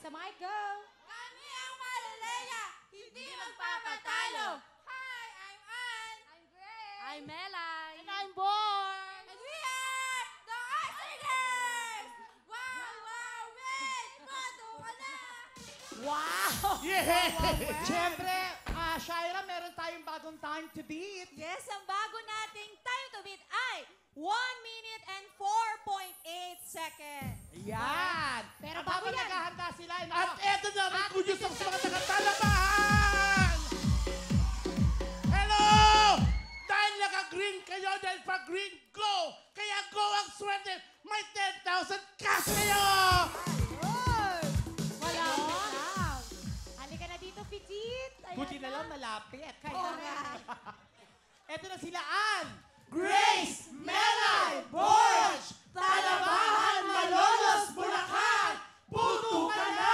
Sa mic, go! Kami ang Malaleya, hindi magpapatalo. Hi, I'm Ann. I'm Grace. I'm Melay. And I'm Born. And we are the Icingers! Wow, wow, wait! Pato ka na! Wow! Yeah! Siyempre, Shaira, meron tayong bagong time to beat. Yes, ang bago nating time to beat ay 1 minute and 4.8 seconds. Yan! Pero bago yan. naghahanda sila, At eto na, may kudyos ako sa mga tagatalabahan! Hello! Dahil naka-green kayo, dahil pa green, go! Kaya go ang swerte! May 10,000 cash kayo! Wala Ayun. Halika na dito, Pitit. Ayan Buti na lang malapit. Alright. Eto na sila, Ann, Grace, Melay, Borge, Talabahan, Malolos, Bulacan, puto ka na!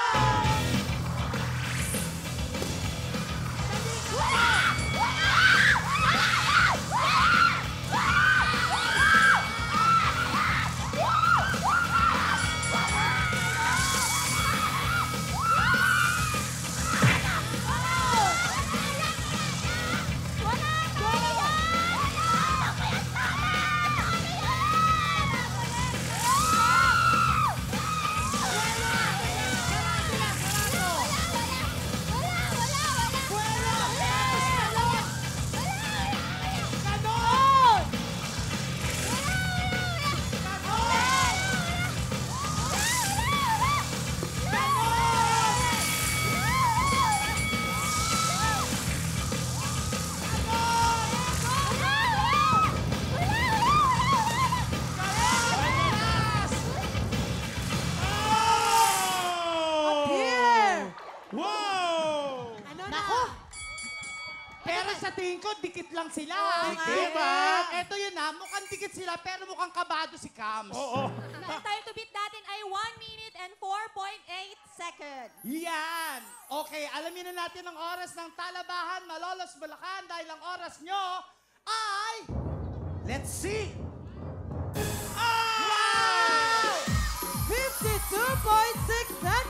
Wow! Nako! Pero sa tingin ko, dikit lang sila. Dikit ba? Eto yun ha, mukhang dikit sila, pero mukhang kabado si Cams. Oo. Ang time to beat natin ay 1 minute and 4.8 seconds. Yan! Okay, alamin na natin ang oras ng Talabahan, Malolos, Bulacan dahil ang oras nyo ay... Let's see!